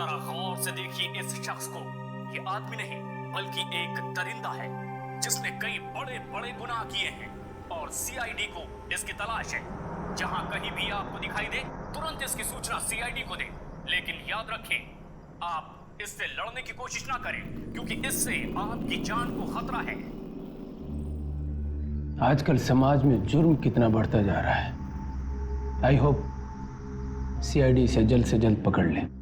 जरा गौर से देखिए इस शख्स को। ये आदमी नहीं बल्कि एक दरिंदा है जिसने कई बड़े बड़े गुनाह किए हैं और सीआईडी को इसकी तलाश है। जहां कहीं भी आपको दिखाई दे तुरंत इसकी सूचना सीआईडी को दे। लेकिन याद रखें, आप इससे लड़ने की कोशिश ना करें क्योंकि इससे आपकी जान को खतरा है। आजकल समाज में जुर्म कितना बढ़ता जा रहा है। आई होप सीआईडी इसे जल्द से जल्द पकड़ ले।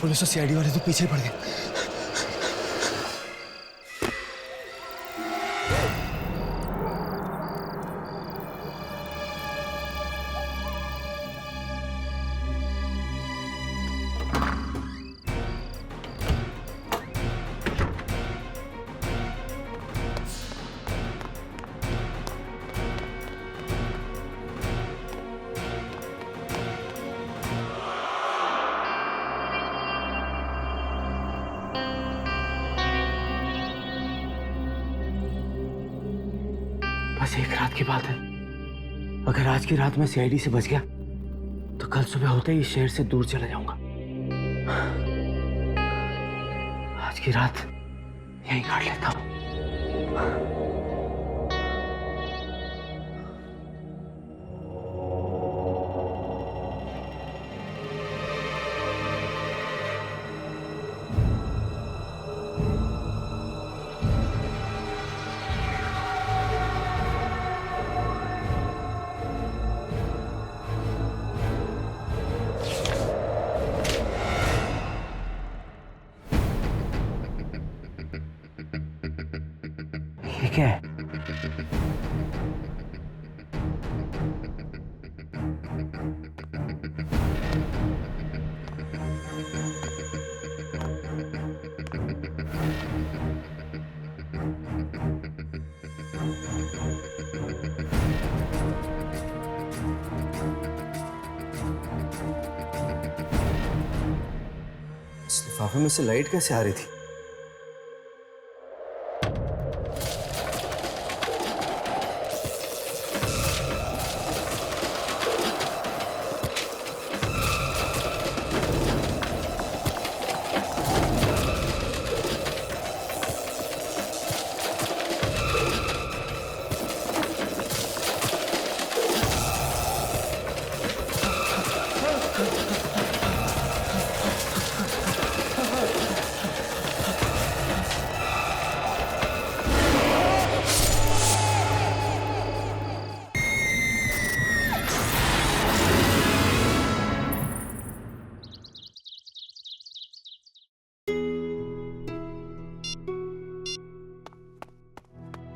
पुलिस और सीआईडी वाले तो पीछे पड़ गए। बस एक रात की बात है। अगर आज की रात में सीआईडी से बच गया तो कल सुबह होते ही इस शहर से दूर चला जाऊंगा। आज की रात यहीं काट लेता हूं। ठीक है, इस लिफाफे में से लाइट कैसे आ रही थी?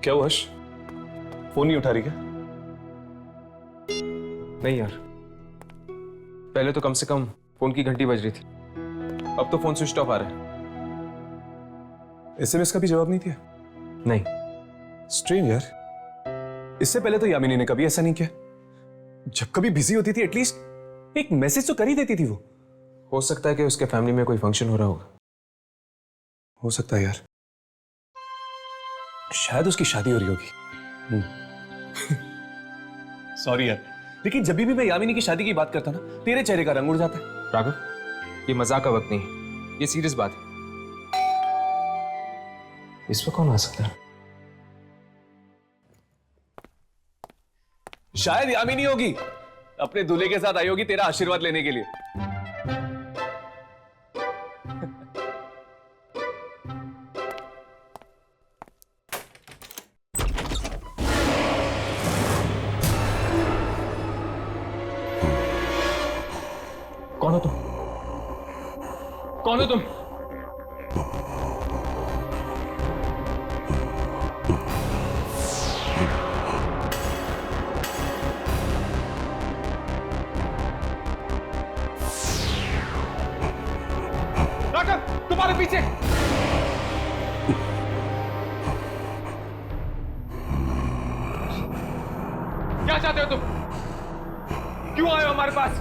क्या हुआ हर्ष? फोन नहीं उठा रही क्या? नहीं यार, पहले तो कम से कम फोन की घंटी बज रही थी, अब तो फोन स्विच ऑफ आ रहा है। एसएमएस का भी जवाब नहीं दिया? नहीं। स्ट्रेंज यार, इससे पहले तो यामिनी ने कभी ऐसा नहीं किया। जब कभी बिजी होती थी एटलीस्ट एक मैसेज तो कर ही देती थी वो। हो सकता है कि उसके फैमिली में कोई फंक्शन हो रहा होगा। हो सकता है यार, शायद उसकी शादी हो रही होगी। सॉरी यार, लेकिन जब भी मैं यामिनी की शादी की बात करता ना तेरे चेहरे का रंग उड़ जाता है। राघव, ये मजाक का वक्त नहीं है, ये सीरियस बात है। इस पर कौन आ सकता है? शायद यामिनी होगी, अपने दूल्हे के साथ आई होगी तेरा आशीर्वाद लेने के लिए। कौन हो तुम? कौन हो तुम? तुम्हारे पीछे। क्या चाहते हो तुम? क्यों आए हो हमारे पास?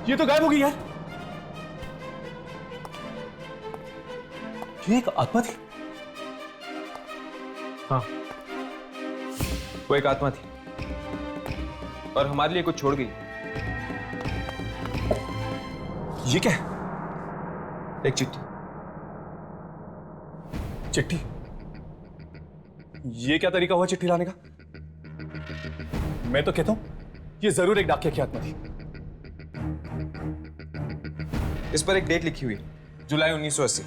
ये तो गायब हो गई यार। ये एक आत्मा थी। हाँ, वो एक आत्मा थी और हमारे लिए कुछ छोड़ गई। ये क्या है? एक चिट्ठी। चिट्ठी? ये क्या तरीका हुआ चिट्ठी लाने का? मैं तो कहता हूं ये जरूर एक डाकिया की आत्मा थी। इस पर एक डेट लिखी हुई, जुलाई 1980।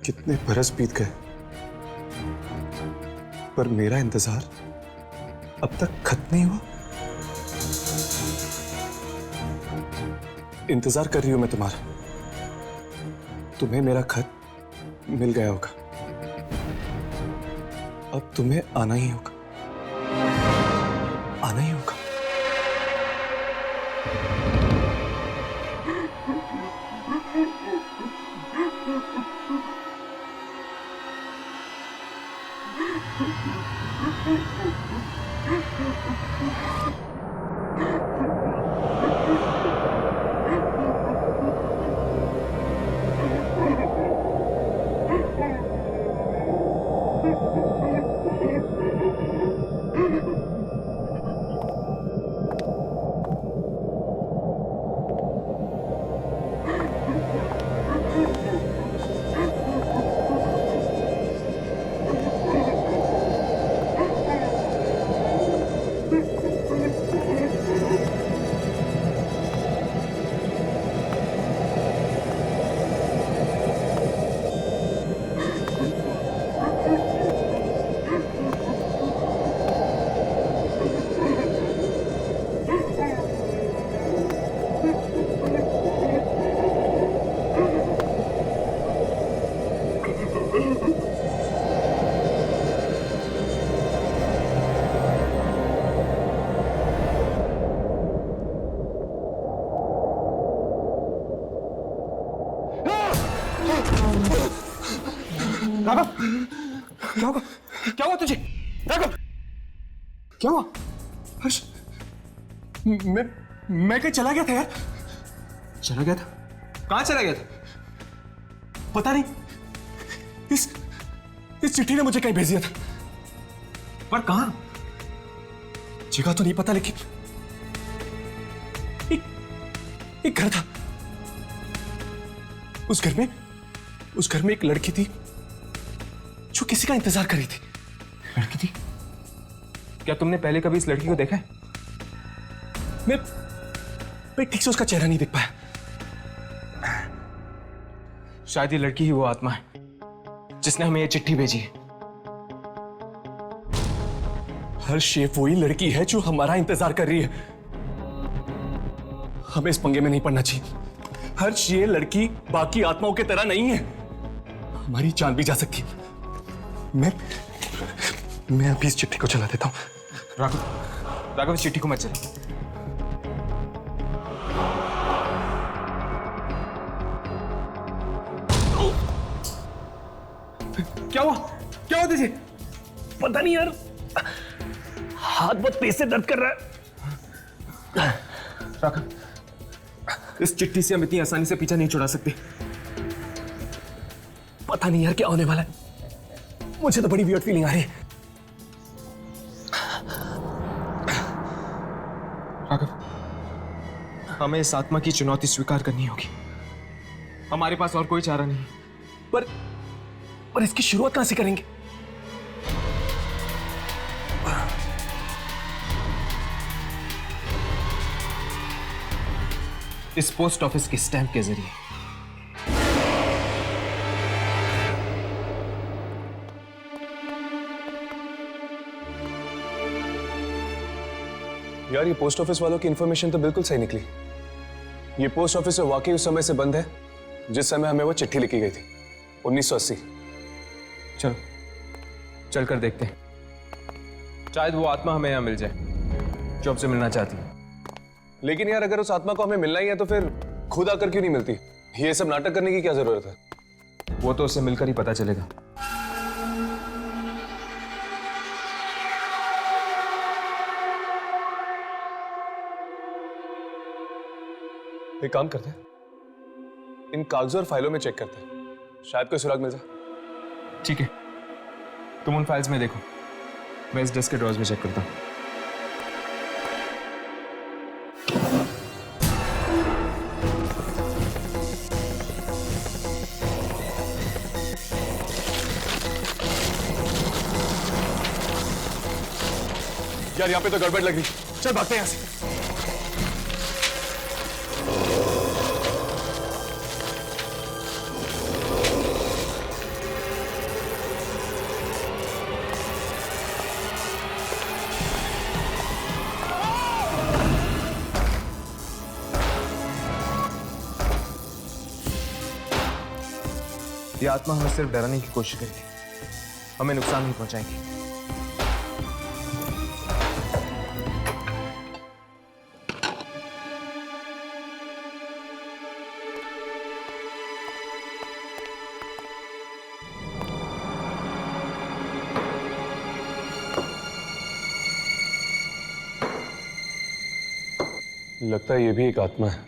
कितने बरस बीत गए पर मेरा इंतजार अब तक खत्म नहीं हुआ। इंतजार कर रही हूं मैं तुम्हारा। तुम्हें मेरा खत मिल गया होगा, अब तुम्हें आना ही होगा, आना ही होगा। राघव, क्या हुआ? क्या हुआ तुझे? राघव, क्या हुआ? हर्ष, मैं कहीं चला गया था यार। चला गया था? कहां चला गया था? पता नहीं, इस चिट्ठी ने मुझे कहीं भेज दिया था, पर कहां? जगह तो नहीं पता, लेकिन एक घर था। उस घर में एक लड़की थी जो किसी का इंतजार कर रही थी। लड़की थी? क्या तुमने पहले कभी इस लड़की को देखा है? मैं ठीक से उसका चेहरा नहीं देख पाया। शायद ये लड़की ही वो आत्मा है जिसने हमें ये चिट्ठी भेजी है। हर्ष, ये वही लड़की है जो हमारा इंतजार कर रही है। हमें इस पंगे में नहीं पड़ना चाहिए। हर्ष, ये लड़की बाकी आत्माओं की तरह नहीं है, हमारी जान भी जा सकती है। मैं अभी इस चिट्ठी को चला देता हूं। राघव, इस चिट्ठी को मत चला। क्या हुआ? क्या हुआ तुझे? पता नहीं यार, हाथ बहुत तेज से दर्द कर रहा है। राघव, इस चिट्ठी से हम इतनी आसानी से पीछा नहीं छुड़ा सकते। पता नहीं यार क्या होने वाला है, मुझे तो बड़ी वियर्ड फीलिंग आ रही है। राघव, हमें इस आत्मा की चुनौती स्वीकार करनी होगी। हमारे पास और कोई चारा नहीं। पर इसकी शुरुआत कहां से करेंगे? इस पोस्ट ऑफिस के स्टैंप के जरिए। यार, ये पोस्ट ऑफिस वालों की इंफॉर्मेशन तो बिल्कुल सही निकली। ये पोस्ट ऑफिस वाकई उस समय से बंद है जिस समय हमें वो चिट्ठी लिखी गई थी, 1980। चलो चल कर देखते हैं, शायद वो आत्मा हमें यहाँ मिल जाए जो हमसे मिलना चाहती है। लेकिन यार अगर उस आत्मा को हमें मिलना ही है तो फिर खुद आकर क्यों नहीं मिलती? ये सब नाटक करने की क्या जरूरत है? वो तो उससे मिलकर ही पता चलेगा। एक काम करते हैं, इन कागजों और फाइलों में चेक करते हैं, शायद कोई सुराग मिल जाए। ठीक है, तुम उन फाइल्स में देखो, मैं इस डेस्क के ड्रॉर्स में चेक करता हूँ। यार यहाँ पे तो गड़बड़ लग रही, चल भागते हैं यहाँ से। ये आत्मा हमें सिर्फ डराने की कोशिश करेगी, हमें नुकसान नहीं पहुंचाएगी। लगता है ये भी एक आत्मा है।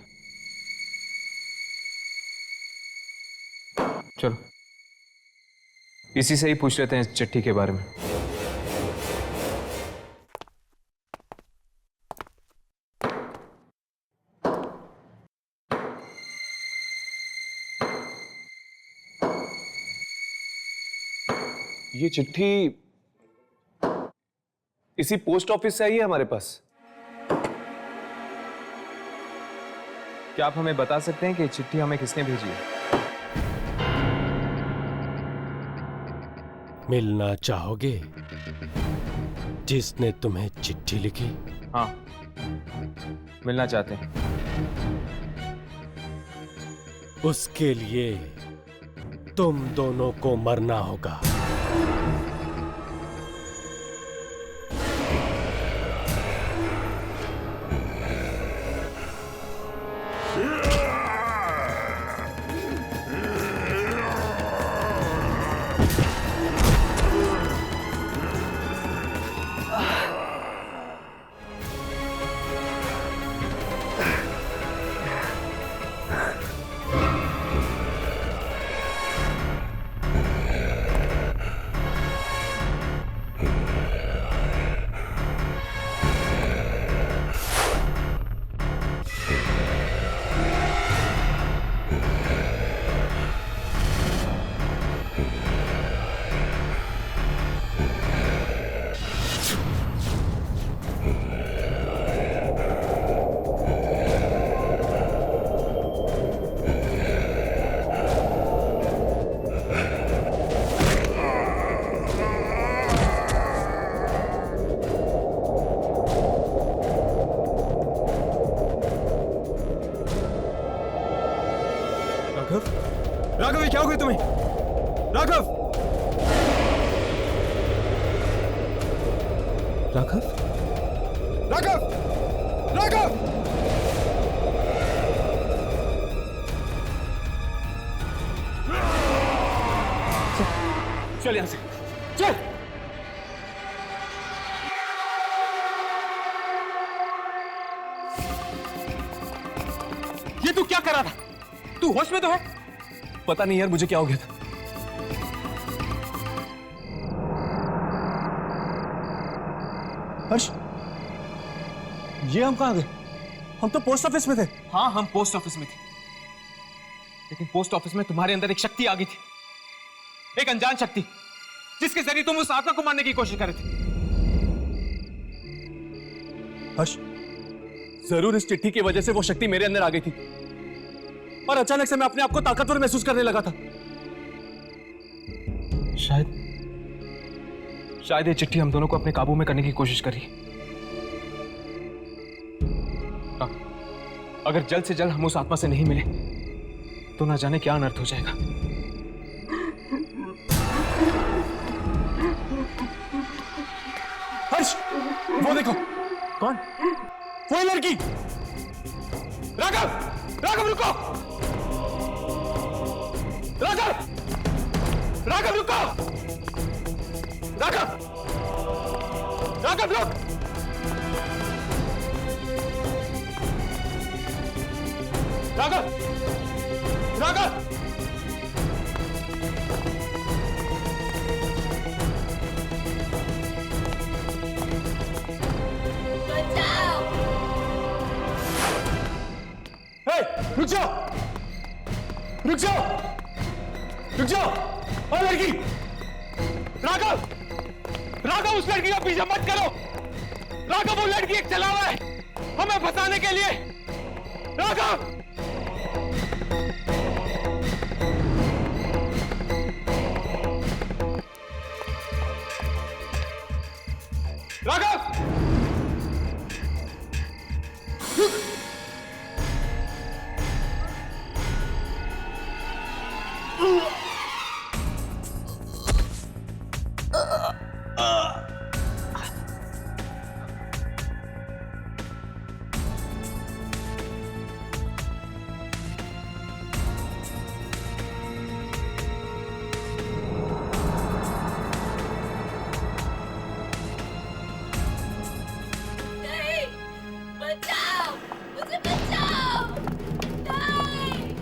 चलो इसी से ही पूछ लेते हैं इस चिट्ठी के बारे में। ये चिट्ठी इसी पोस्ट ऑफिस से आई है हमारे पास। क्या आप हमें बता सकते हैं कि चिट्ठी हमें किसने भेजी है? मिलना चाहोगे जिसने तुम्हें चिट्ठी लिखी? हाँ, मिलना चाहते हैं। उसके लिए तुम दोनों को मरना होगा। राघव, ये क्या हो गया तुम्हें? राघव! राघव? राघव! राघव! चल यहां से, चल! ये तू क्या कर रहा था? तू होश में तो है? पता नहीं यार मुझे क्या हो गया था। हर्ष, ये हम कहां गए? हम तो पोस्ट ऑफिस में थे। हाँ, हम पोस्ट ऑफिस में थे, लेकिन पोस्ट ऑफिस में तुम्हारे अंदर एक शक्ति आ गई थी, एक अनजान शक्ति, जिसके जरिए तुम उस आत्मा को मारने की कोशिश कर रहे थे। हर्ष, जरूर इस चिट्ठी की वजह से वो शक्ति मेरे अंदर आ गई थी और अचानक से मैं अपने आप को ताकतवर महसूस करने लगा था। शायद ये चिट्ठी हम दोनों को अपने काबू में करने की कोशिश कर रही है। अगर जल्द से जल्द हम उस आत्मा से नहीं मिले तो ना जाने क्या अनर्थ हो जाएगा। हर्ष, वो देखो। कौन? वो लड़की। राघव, राघव रुको। राघव, राघव रुको। राघव, राघव रुक। राघव, राघव, रुक जाओ, रुक जाओ, रुक जाओ। और लड़की। राघव, राघव उस लड़की का पीछा मत करो। राघव वो लड़की एक चलावा है हमें फंसाने के लिए। राघव, राघव, नहीं, बचाओ, मुझे बचाओ, नहीं।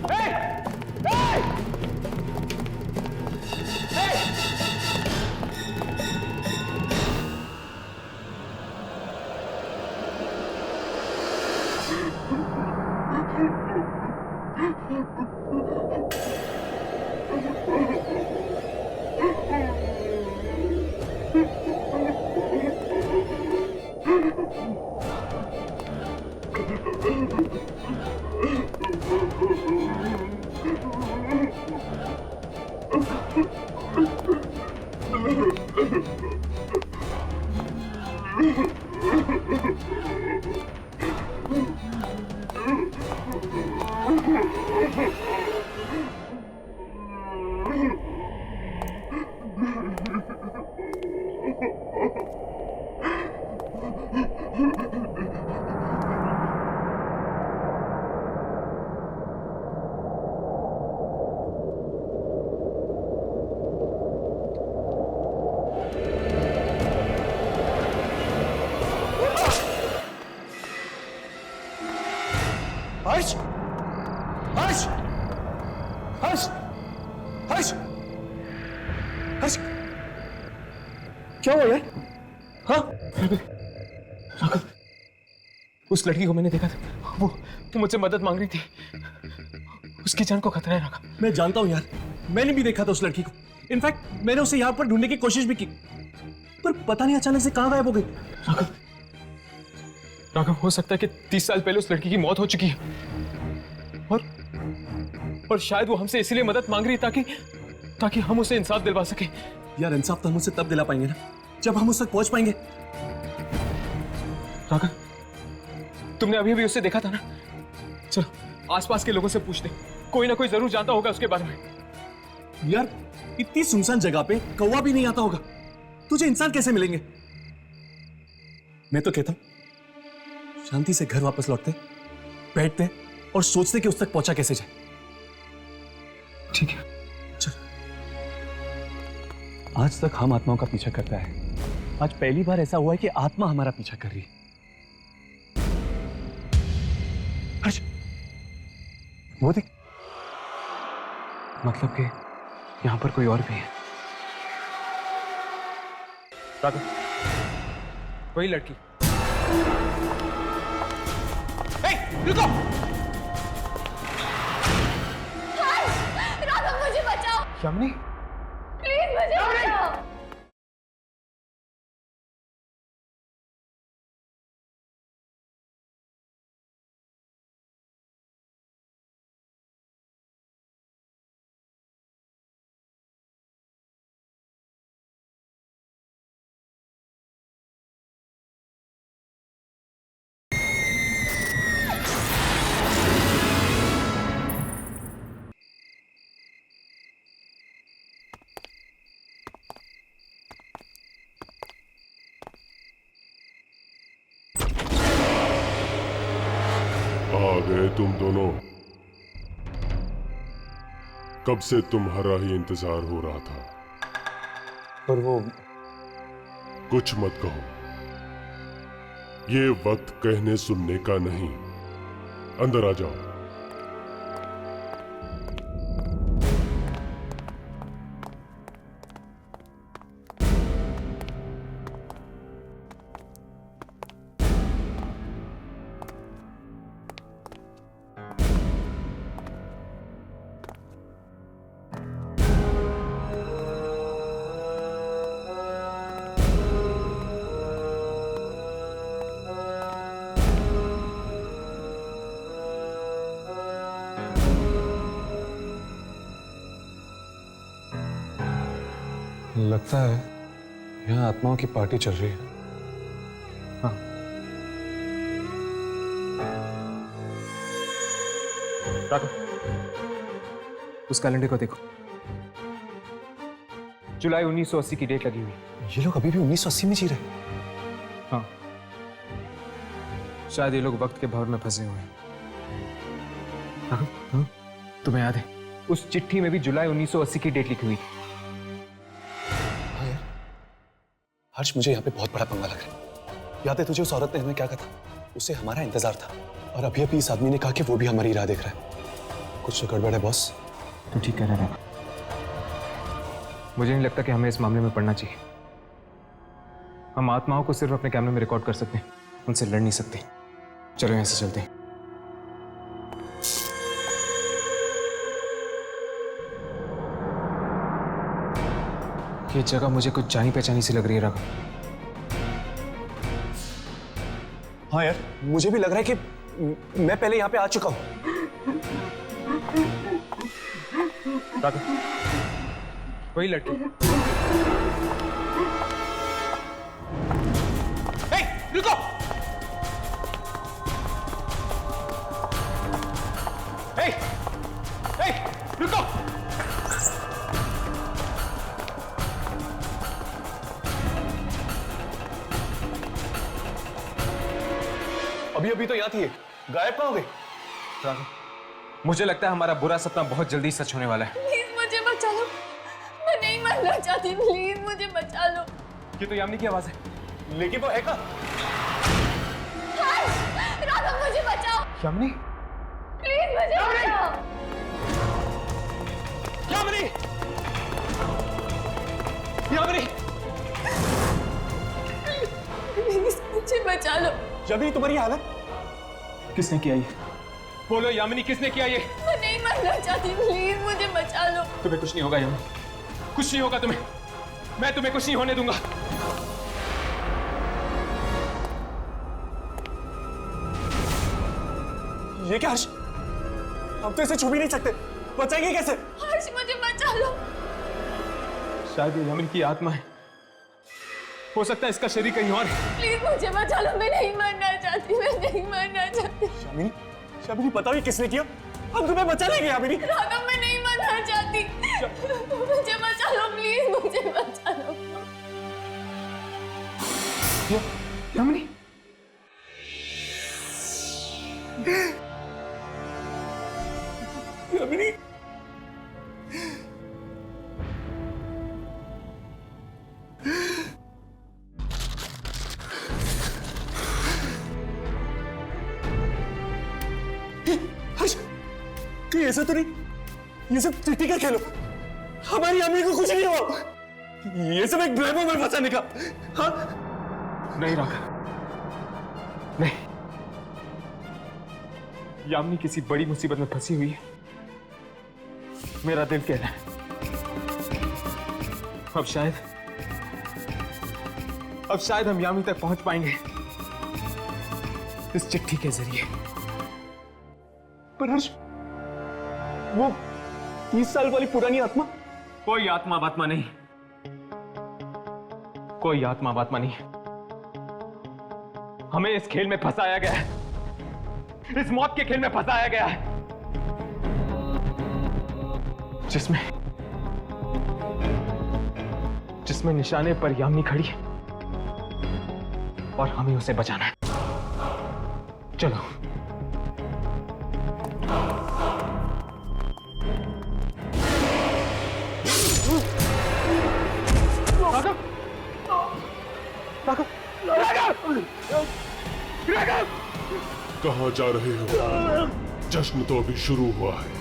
हर्ष, हर्ष, हर्ष, हर्ष, हर्ष, क्या हुआ यार? हाँ? राघव, उस लड़की को मैंने देखा था। वो मुझसे मदद मांग रही थी। उसकी जान को खतरा है राघव। मैं जानता हूं यार, मैंने भी देखा था उस लड़की को। इनफैक्ट मैंने उसे यहां पर ढूंढने की कोशिश भी की, पर पता नहीं अचानक से कहां गायब हो गई। राघव, राघव हो सकता है कि 30 साल पहले उस लड़की की मौत हो चुकी है और शायद वो हमसे इसीलिए मदद मांग रही है ताकि हम उसे इंसाफ दिलवा सके। यार इंसाफ तो हम उसे तब दिला पाएंगे ना जब हम उस तक पहुंच पाएंगे। राघव, तुमने अभी भी उसे देखा था ना? चलो आसपास के लोगों से पूछते, कोई ना कोई जरूर जानता होगा उसके बारे में। यार इतनी सुनसान जगह पे कौवा भी नहीं आता होगा, तुझे इंसान कैसे मिलेंगे? मैं तो कहता हूं शांति से घर वापस लौटते, बैठते और सोचते कि उस तक पहुंचा कैसे जाए। ठीक है, चल। आज तक हम आत्माओं का पीछा करता है, आज पहली बार ऐसा हुआ है कि आत्मा हमारा पीछा कर रही है। हर्ष, वो देख, मतलब कि यहां पर कोई और भी है। राघव, वही लड़की। रुको! राघव मुझे बचाओ, यामिनी, प्लीज मुझे बचाओ। कहाँ गए तुम दोनों? कब से तुम्हारा ही इंतजार हो रहा था। पर वो कुछ मत कहो, ये वक्त कहने सुनने का नहीं। अंदर आ जाओ। लगता है यहाँ आत्माओं की पार्टी चल रही है। हाँ। राघव, उस कैलेंडर को देखो, जुलाई 1980 की डेट लगी हुई। ये लोग अभी भी 1980 में जी रहे हैं। हाँ, शायद ये लोग वक्त के भंवर में फंसे हुए हैं। राघव, हाँ? तुम्हें याद है उस चिट्ठी में भी जुलाई 1980 की डेट लिखी हुई थी। हर्ष, मुझे यहाँ पे बहुत बड़ा पंगा लग रहा है। याद है तुझे उस औरत ने हमें क्या कहा था? उसे हमारा इंतजार था, और अभी अभी इस आदमी ने कहा कि वो भी हमारी राह देख रहा है। कुछ तो गड़बड़ है बॉस। तो ठीक कह रहा है। मुझे नहीं लगता कि हमें इस मामले में पड़ना चाहिए। हम आत्माओं को सिर्फ अपने कैमरे में रिकॉर्ड कर सकते हैं, उनसे लड़ नहीं सकते। चलो यहां से चलते हैं। ये जगह मुझे कुछ जानी पहचानी सी लग रही है राघव। हाँ यार, मुझे भी लग रहा है कि मैं पहले यहाँ पे आ चुका हूँ। राघव, वही लड़की। हे, रुको! हे, हे, रुको! अभी अभी तो यहाँ थी, गायब कहाँ हो गई? राघव, मुझे लगता है हमारा बुरा सपना बहुत जल्दी सच होने वाला है। प्लीज मुझे बचा लो, मैं नहीं मरना चाहती, प्लीज मुझे बचा लो। ये तो यामिनी की आवाज है। लेकिन वो है कहाँ? राघव मुझे बचाओ, यामिनी, प्लीज मुझे बचाओ। यामिनी, यामिनी, प्लीज मुझे बचा लो। यामिनी, तुम्हारी हालत? किसने किया ये? बोलो यामिनी, किसने किया ये? मैं नहीं मरना चाहती, प्लीज मुझे बचा लो। तुम्हें कुछ नहीं होगा यामिनी, कुछ नहीं होगा तुम्हें। मैं तुम्हें कुछ नहीं होने दूंगा। ये क्या हर्ष? हम तो इसे छू भी नहीं सकते, बचाएंगे कैसे? हर्ष मुझे बचा लो। शायद ये यामिनी की आत्मा है, हो सकता है इसका शरीर कहीं और है। प्लीज मुझे बचा लो, मैं नहीं मरना चाहती, मैं नहीं मरना चाहती। यामिनी, यामिनी, पता भी किसने किया? हम तुम्हें बचा लेंगे यामिनी। राघव, मैं नहीं मरना चाहती, मुझे बचा लो, प्लीज मुझे बचा लो। यामिनी, यामिनी, हर्ष, कहीं ऐसा तो नहीं ये सब चिट्ठी का खेलो? हमारी अम्मी को कुछ नहीं हुआ, ये सब एक ड्रामा में फंसाने का। हाँ? नहीं राघव, नहीं। यामिनी किसी बड़ी मुसीबत में फंसी हुई है, मेरा दिल कह रहा है। अब शायद हम यामिनी तक पहुंच पाएंगे इस चिट्ठी के जरिए। पर हर्ष, वो 30 साल वाली पुरानी आत्मा? कोई आत्मा वात्मा नहीं, कोई आत्मा वात्मा नहीं। हमें इस खेल में फंसाया गया है, इस मौत के खेल में फंसाया गया है, जिसमें निशाने पर यामिनी खड़ी है और हमें उसे बचाना है। चलो कहाँ जा रहे हो? जश्न तो अभी शुरू हुआ है।